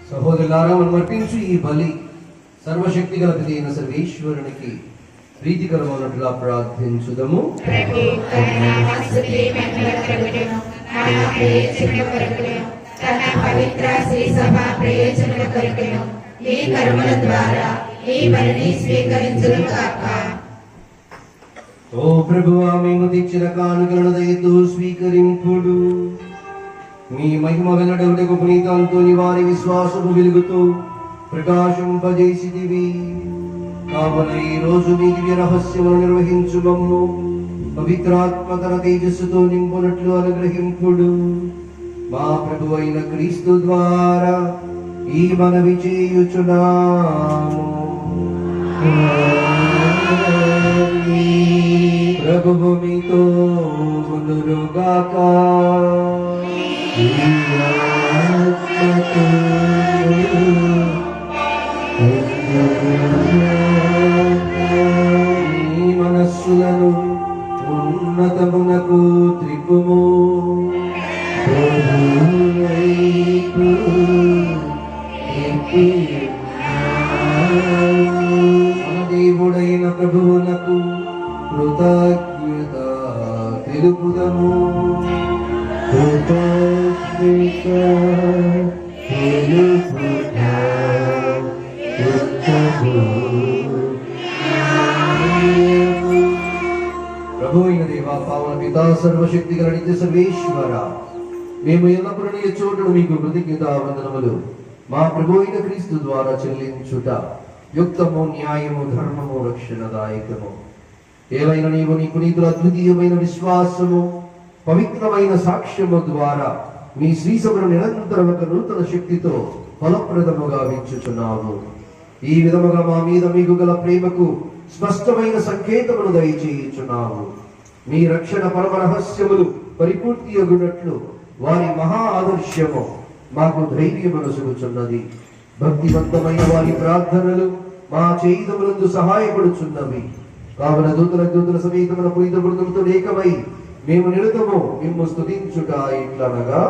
సహోదరులారా, మనం అర్పించు ఈ బలి సర్వశక్తి గల అయిన సర్వేశ్వరునికి ప్రీతికరమైనట్లుగా ప్రార్థించుదము. పవిత్ర శ్రీ సభ ప్రయోజనల కొరకును ఈ కర్మల ద్వారా ఈ బలిని స్వీకరించును కాక. ఓ ప్రభువా, మేము తెచ్చిన కానుకలను దయతో స్వీకరింపుడు. మీ మహిమ వెల్లడవుటకు పునీతంతో వారి విశ్వాసము వెలుగుతూ ప్రకాశింపజేసిదివి. కావున ఈ రోజు మీ దివ్య రహస్యమును నిర్వహించు మమ్ము పవిత్రాత్మకర తేజస్సుతో నింపునట్లు అనుగ్రహింపుడు. మా ప్రభువైన క్రీస్తు ద్వారా ఈ మనవి చేయుచున్నాము. ప్రభువు మీతో ఉండుగాక. ఈ మనస్సులను ఉన్నతమునకు త్రిపుము. మన దేవుడైన ప్రభువునకు కృతజ్ఞత తెలుపుదము. ప్రభు అయిన దేవా, పావన పితా, సర్వశక్తి గల నిత్య సర్వేశ్వర, మేము ఎల్లప్పుడూ నీ చోటును మీకు కృతజ్ఞతావందనములు మా ప్రభు అయిన క్రీస్తు ద్వారా చెల్లించుట యుక్తము, న్యాయము, ధర్మము, రక్షణదాయకము. ఏవైనా నీవు నీ పునీతుల అద్వితీయమైన విశ్వాసము, పవిత్రమైన సాక్ష్యము ద్వారా మీ శ్రీసభను నిరంతరం ఒక నూతన శక్తితో ఫలప్రదముగా వించుచున్నావు. ఈ విధముగా మా మీద మీకు గల ప్రేమకు స్పష్టమైన సంకేతములు దయచేయుచున్నావు. మీ రక్షణ పరమ రహస్యములు పరిపూర్తి అగునట్లు వారి మహా ఆదర్శము మాకు ధైర్యమనసుగుచున్నది. భక్తివంతమైన వారి ప్రార్థనలు మా చేయుదములందు సహాయపడుచున్నవి. కావున దూతల సమేతమున పునీత బృందముతో ఏకమై మేము నిరతము మిమ్ము స్తుతించుట ఇట్లనగా: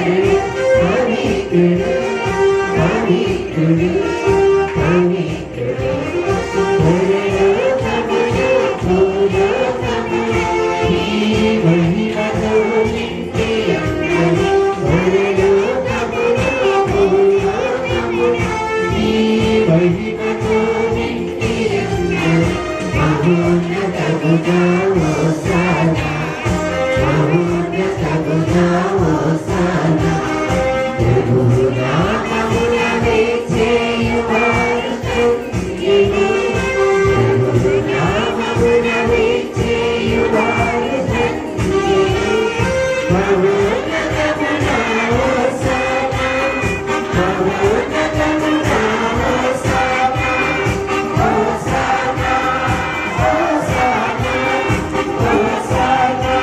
Amen. మహోన్నతముగా హోసానా మహోన్నతముగా హోసానా ప్రభువు నామమున వేచేయువారు ధన్యులు ప్రభువు నామమున వేచేయువారు ధన్యులు మహోన్నతముగా హోసానా మహోన్నతముగా hosanna hosanna hosanna hosanna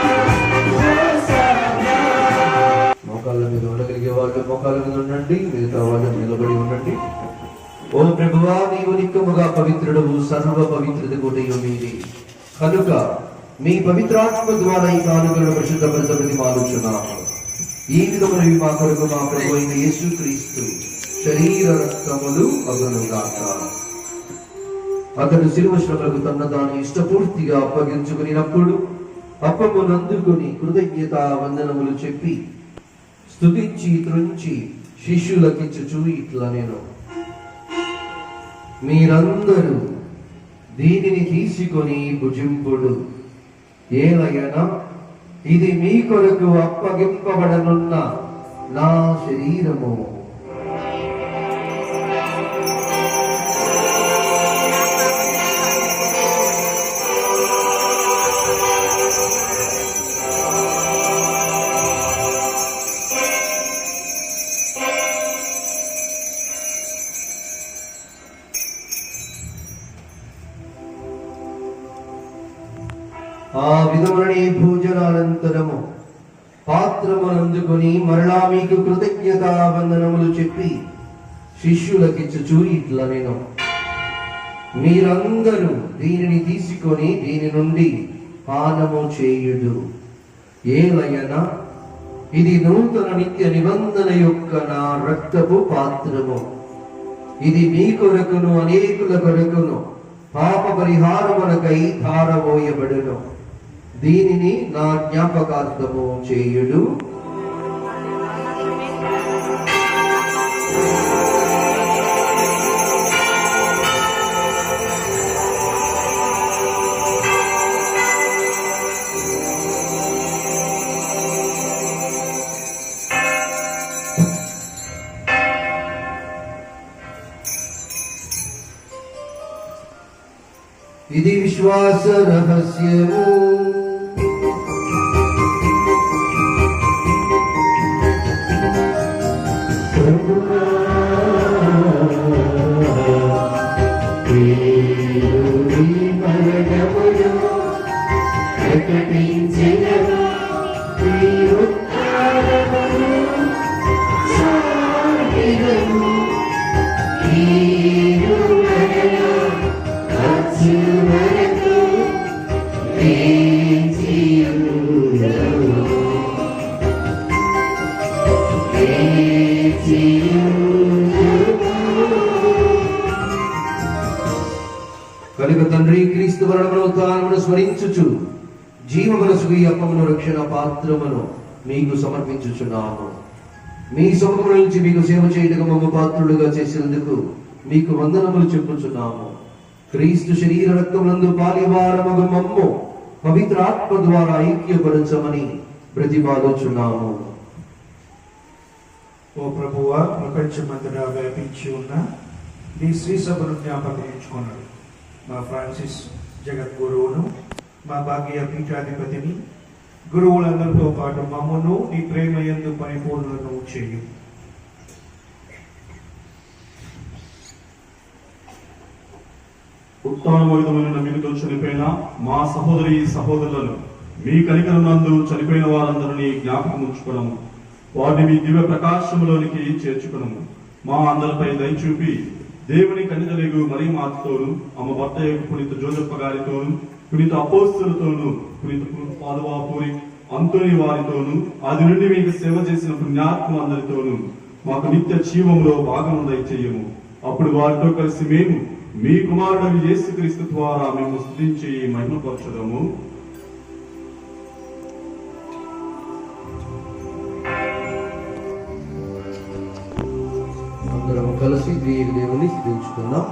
hosanna. మోకాళ్ళ మీద ఉండగలిగే వాళ్ళు మోకాళ్ళ మీద ఉండండి, మిగతా వాళ్ళు నిలబడి ఉండండి. ఓ ప్రభువా, నీవు నిక్కముగా పవిత్రుడవు, సర్వ పవిత్రత కూడా మీది కనుక మీ పవిత్రాత్మ ద్వారా ఈ కానుకలను పరిశుద్ధపరచబడి మాలుచున్నాము. ఈ విధమునవి మా కొరకు మా ప్రభు అయిన యేసుక్రీస్తు శరీర రక్తములు అగునుగాక. అతడు శిలువ శ్రమలకు తన తాను ఇష్టపూర్తిగా అప్పగించుకునినప్పుడు అప్పమునందుకొని కృతజ్ఞతా వందనములు చెప్పి స్తుతించి త్రుంచి శిష్యులకిచ్చుచు ఇట్లా నేను, మీరందరూ దీనిని తీసుకొని భుజింపుడు, ఏలయనా ఇది మీ కొరకు అప్పగింపబడనున్న నా శరీరము. ఆ విధములనే భోజనానంతరము పాత్రమునందుకొని మరలా మీకు కృతజ్ఞతా వందనములు చెప్పి శిష్యులకిచ్చుచు ఇట్లా నేను, మీరందరూ దీనిని తీసుకొని దీని నుండి పానము చేయుడు, ఏలయనా ఇది నూతన నిత్య నిబంధన యొక్క నా రక్తపు పాత్రము. ఇది మీ కొరకును అనేకుల కొరకును పాప పరిహారమునకై ధారబోయబడును. దీనిని నా జ్ఞాపకార్థము చేయుడు. ఇది విశ్వాస రహస్యము. కనుక తండ్రి, క్రీస్తు మరణమును స్మరించుచు జీవమనసుకు ఈ అప్పమును రక్షణ పాత్రమును మీకు సమర్పించుచున్నాము. మీ సముఖము నుంచి మీకు సేవ చేయటకు మమ్మ పాత్రులుగా చేసినందుకు మీకు వందనములు చెప్పుచున్నాము. క్రీస్తు శరీర రక్తములందు పాలివారమగు మమ్ము పవిత్ర ఆత్మ ద్వారా ఐక్యపరచమని ప్రతిపాదుచున్నాము. ఓ ప్రభువా, ప్రపంచమంతటా వ్యాపించి ఉన్న నీ శ్రీ సభను జ్ఞాపకం ఉంచుకున్నాడు. మా ఫ్రాన్సిస్ జగద్గురువును, మా భాగ్య పీఠాధిపతిని, గురువులందరితో పాటు మమ్మను నీ ప్రేమ యందు పరిపూర్ణను చేయు. ఉత్తానమైన మీతో చనిపోయిన మా సహోదరి సహోదరులను మీ కనికరమునందు చనిపోయిన వారందరినీ జ్ఞాపకం ఉంచుకోవడము, వారిని మీ దివ్య ప్రకాశములోనికి చేర్చుకోవడము, మా అందరిపై దయచూపి దేవుని కన్యకలేగు మరి మాతతోను, ఆమె భర్త యొక్క పునీత జోజప్ప గారితోను, పునీత అపోస్తలతోను, పునీత పాదువాపూరి అంతోని వారితోను, అది నుండి మీకు సేవ చేసిన పుణ్యాత్మ అందరితోను మాకు నిత్య జీవంలో భాగము దయచేయము. అప్పుడు వారితో కలిసి మేము మీ కుమారుడు యేసుక్రీస్తు ద్వారా మేము స్తుతించి మహిమపరచుదాము. అందరం కలిసి దేవుని స్తుతించుకుందాం.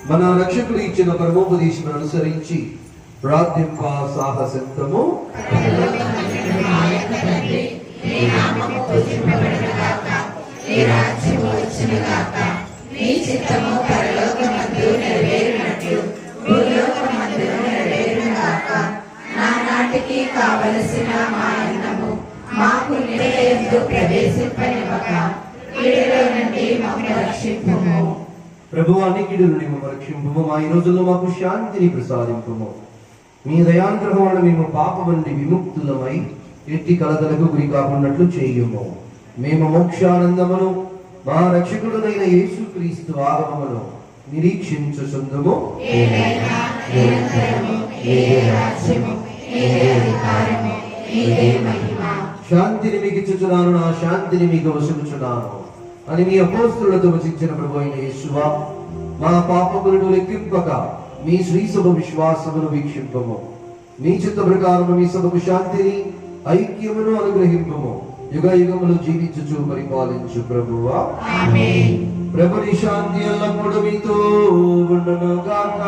మన రక్షకుడు ఇచ్చిన పరమోపదేశం అనుసరించి ప్రార్థింప సాహసింతము. నానాటికి కావలసిన మాయనము మాకు నిలయందు ప్రవేశింపనివ్వక కీడులో నుండి మమ్మల్ని రక్షింపుము. ప్రభువా, నీ కీడు నుండి మమ్మల్ని రక్షింపుము. మా ఈ రోజుల్లో మాకు శాంతిని ప్రసాదింపుము. మీ దయానుగ్రహం వలన మేము పాపం నుండి విముక్తులమై ఎట్టి కలతలకు గురి కాకున్నట్లు చేయుము. మేము మోక్షానందమును మా రక్షకుడునైన యేసుక్రీస్తు ఆగమమును నిరీక్షించుచుందుము. శాంతిని మీకు ఇచ్చుచున్నాను, నా శాంతిని మీకు వసులుచున్నాను అని మీ అపోస్తులతో వచించిన ప్రభు అయిన యేసువా, మా పాపములను లెక్కింపక మీ శ్రీసభ విశ్వాసమును వీక్షింపము. మీ చిత్త ప్రకారము మీ సభకు శాంతిని ఐక్యమును అనుగ్రహింపము. యుగ యుగములు జీవించుచు పరిపాలించు ప్రభువా. ప్రభుని శాంతి ఎల్లప్పుడూ మీతో ఉండును గాక.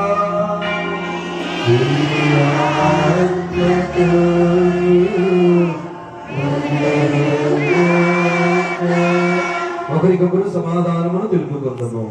ఒకరికొకరు సమాధానమును తెలుపుకుందాము.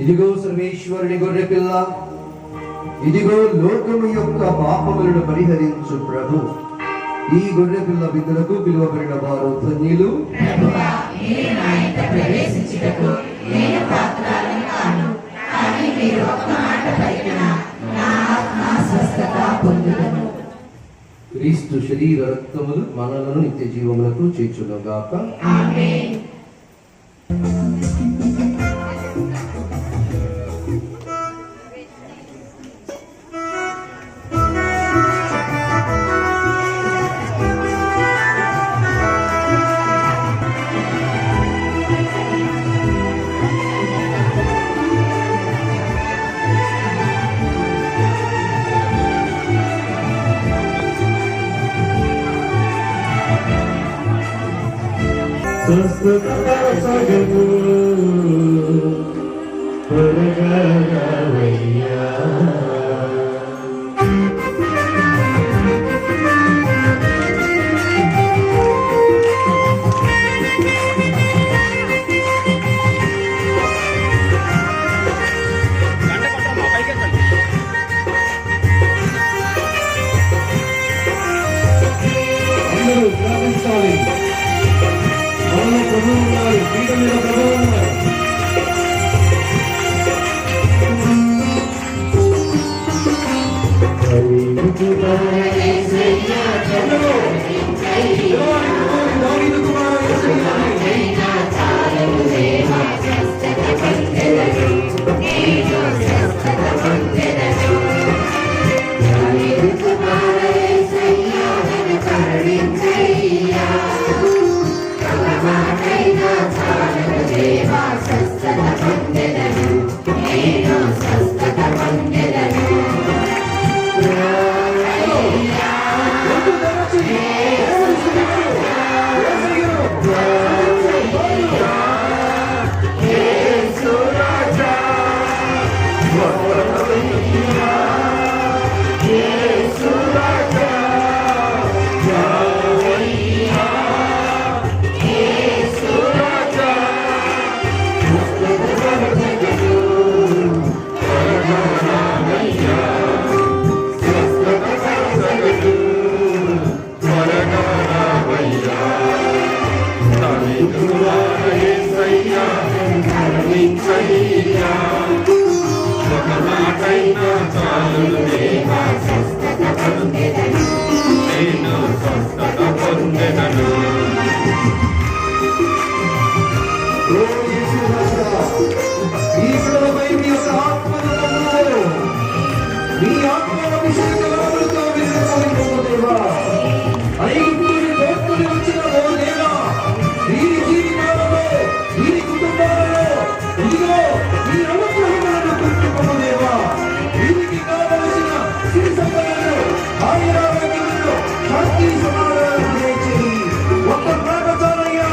ఇదిగో సర్వేశ్వరుని గొర్రె పిల్ల, ఇదిగో లోకము యొక్క పాపములను పరిహరించు ప్రభు. ఈ గొర్రె పిల్ల విందులకు పిలువబడిన వారు ధన్యులు. క్రీస్తు శరీర రక్తములు మనలను నిత్య జీవములకు చేర్చునుగాక. ఆమేన్. ఈ పిల్లలపై మీ యొక్క ఆత్మను నమ్ముతారు. మీ ఆత్మాభిషేకములతో విశ్వసింపు దేవా. ఐగుప్తుని దోచుకుని వచ్చిన ఓ దేవా, వీరి జీవితాలలో, వీరి కుటుంబాలలో ఇదిగో ఈ అనుగ్రహములను గుర్తుకొను దేవా. వీరికి కావలసిన సిరి సంపదలు, ఆయురారోగ్యములు, శాంతి సమాధానం దయచేయి. ఒక్క మాట చాలయ్యా.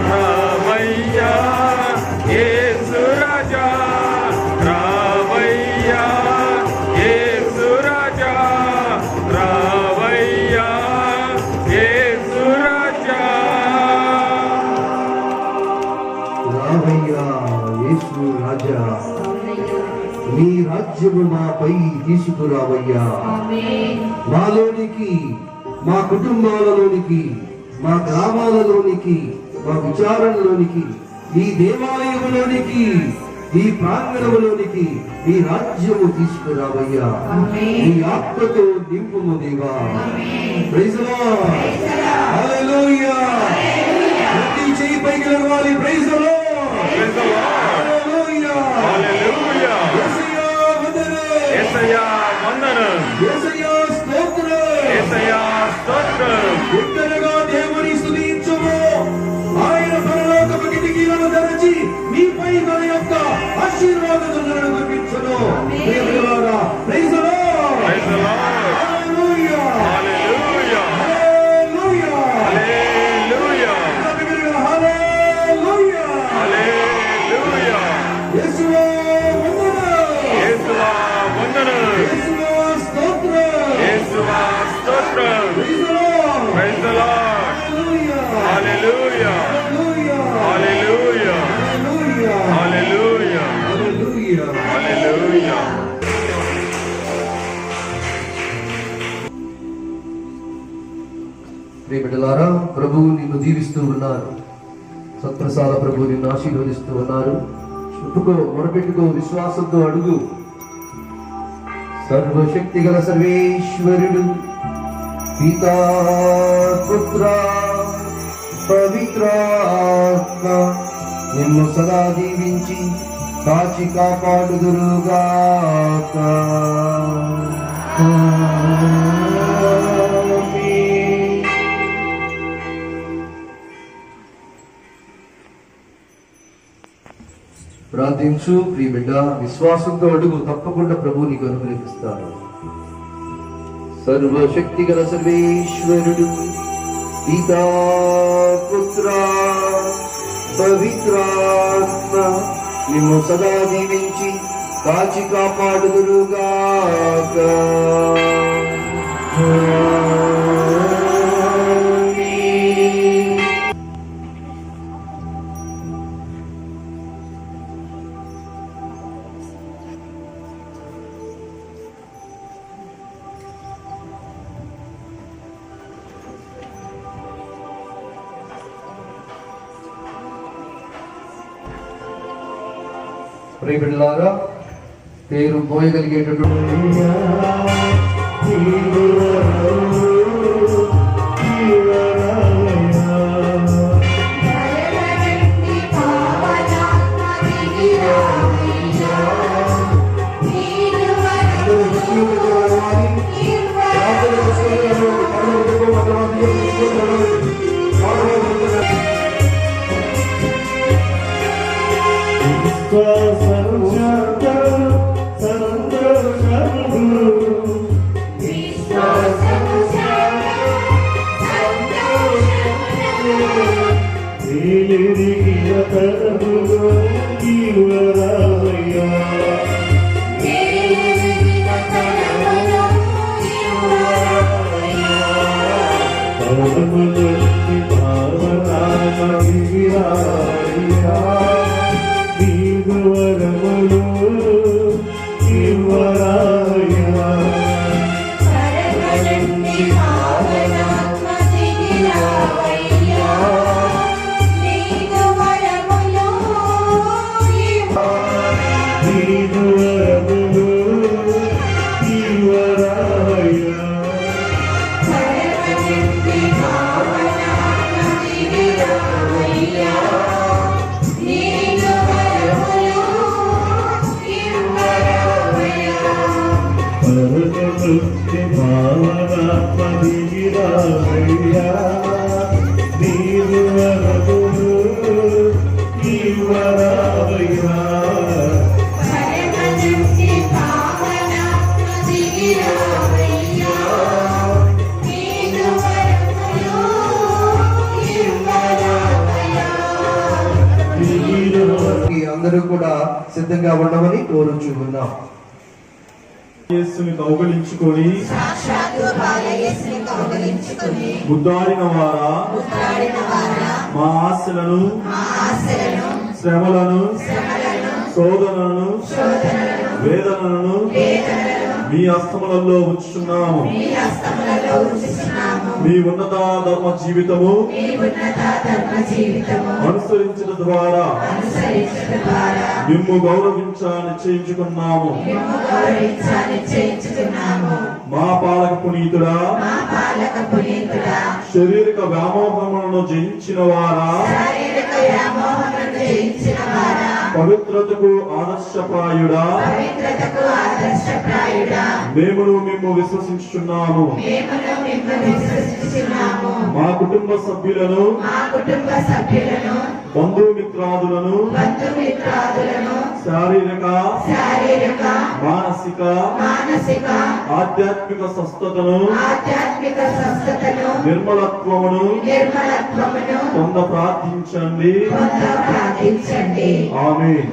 రావయ్యా యేసు రాజా రావయ్యా యేసు రాజా రావయ్యా యేసు రాజా రావయ్యా యేసు రాజా నీ రాజ్యము మాపై తీసుకురావయ్యా మాలోనికి మా కుటుంబాలలోనికి మా గ్రామాలలోనికి మా విచారణలోనికి ఈ దేవాలయంలోనికి ఈ ప్రాంగణంలోనికి ఈ రాజ్యము తీసుకురావయ్యా నీ ఆత్మతో నింపుము దేవా ప్రైజ్ ది లార్డ్ హల్లెలూయా ప్రతి చేయి పైకి లేవాలి ప్రైజ్ ది లార్డ్ హల్లెలూయా హల్లెలూయా యేసయ్యా వందనం యేసయ్యా స్తోత్రం యేసయ్యా స్తోత్రం బిడ్డలుగా దేవుని స్తుతించుము ఆయన పరలోకపు కిటికీలను తెరచి మీపై తన యొక్క ఆశీర్వాదములను కురిపించును ప్రియమైన praise the Lord praise the Lord hallelujah hallelujah hallelujah hallelujah hallelujah hallelujah యేసువా వందనం యేసువా వందనం యేసువా స్తోత్రం యేసువా స్తోత్రం praise the Lord praise the Lord hallelujah hallelujah hallelujah hallelujah hallelujah hallelujah hallelujah ప్రియబిడ్డలారా ప్రభువు నిన్ను దీవిస్తూ ఉన్నారు సత్ప్రసాద ప్రభు నిన్ను ఆశీర్వదిస్తూ ఉన్నారు చెప్పుకో మొరపెట్టుకో విశ్వాసంతో అడుగు సర్వశక్తి గల సర్వేశ్వరుడు పితా పుత్ర పవిత్రాత్మ నిన్ను సదా దీవించి కాచి కాపాడుదురుగాక ఆమేన్. ప్రార్థించు ప్రియ బిడ్డ విశ్వాసంతో అడుగు తప్పకుండా ప్రభు నీకు అనుగ్రహిస్తాడు సర్వశక్తి గల సర్వేశ్వరుడు పితా పుత్ర పవిత్రాత్మ నిన్ను సదా దీవించి కాచి కాపాడుదురుగాక ఆమేన్. ప్రియబిడ్డలారా పేరు పోయగలిగేటటువంటి వరవరండి పావనాత్మ దిగిరావయ్యా నీరు వరవరండి పావనాత్మ దిగిరావయ్యా నీకు వరములు వరవరండి పావనాత్మ మనందరూ కూడా సిద్ధంగా ఉండమని కోరుచూ ఉన్నాం. యేసుని కౌగలించుకొని సాక్షాత్తు బాలయేసుని కౌగిలించుకొని ముద్దాడిన వారా మా ఆశలను శ్రమలను శోధనలను వేదనలను మీ హస్తములలో ఉంచుచున్నాము. మీ ఉన్నత ధర్మ జీవితము అనుసరించడం ద్వారా మిమ్ము గౌరవించ నిశ్చయించుకున్నాము. మా పాలక పునీతుడా శారీరక వ్యామోహములను జయించిన వారా పవిత్రతకు ఆదర్శప్రాయుడా మేమును మిమ్ము విశ్వసించుచున్నాము. మా కుటుంబ సభ్యులను బంధుమిత్రాదులను శారీరక మానసిక ఆధ్యాత్మిక స్వస్థతను నిర్మలత్వమును పొంద ప్రార్థించండి. Amen.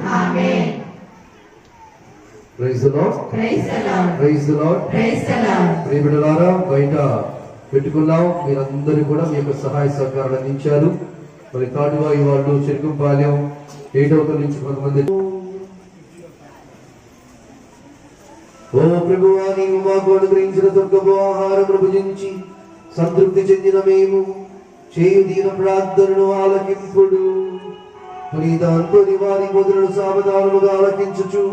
Praise the Lord. Praise the Lord. ప్రియ బిడ్డలారా, బయట పెట్టుకున్నాం. మీరందరూ కూడా మీ యొక్క సహాయ సహకారాలు అందించారు. మరి కాటువాయి వాళ్ళు చెరుకుంపాలెం 8వ తరగతి నుంచి కొంతమంది. ఓ ప్రభువా, నీవు మాకు అనుగ్రహించిన దుర్గపు ఆహారమును భుజించి సంతృప్తి చెందిన మేము చేయు దీన ప్రార్థనను ఆలకింపుడు. పునీత అంతోని వారి మొదలను సావధానముగా ఆలకించుచు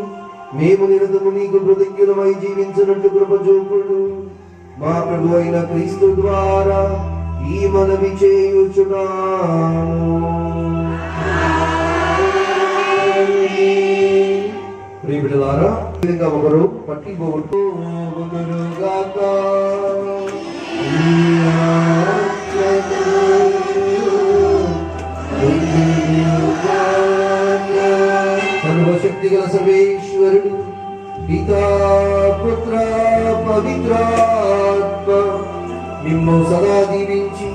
మేము నిరతము నీకు కృతజ్ఞులమై జీవించినట్టు కృప చూపుడు. మా ప్రభు అయిన క్రీస్తు ద్వారా ఈ మనవి చేయుచున్నాము. ప్రియ బిడ్డలారా, ఈ విధంగా ఒకరు పట్టిపోగుగాక. సర్వశక్తి గల సర్వేశ్వరుడు పితా పుత్ర పవిత్రాత్మ మిమ్ము సదా దీవించి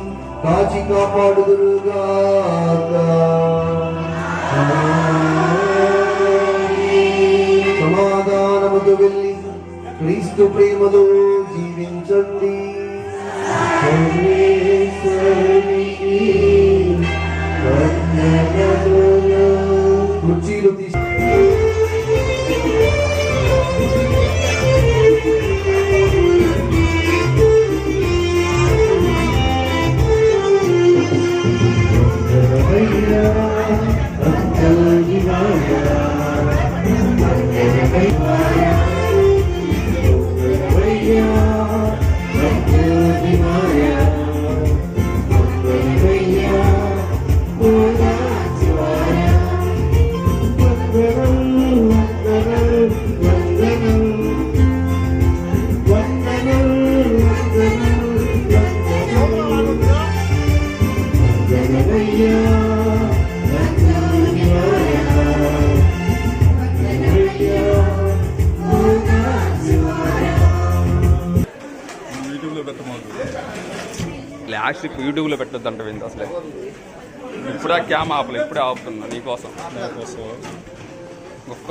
కాచి కాపాడుదురుగాక. సమాధానముతో వెళ్ళి క్రీస్తు ప్రేమతో జీవించండి. కుర్చీలు తీసి లాస్ట్ యూట్యూబ్లో పెట్టొద్దంట వింది అసలే. ఇప్పుడే క్యామ్ ఆపలే, ఇప్పుడే ఆపుతున్నా నీకోసం. ఒక్క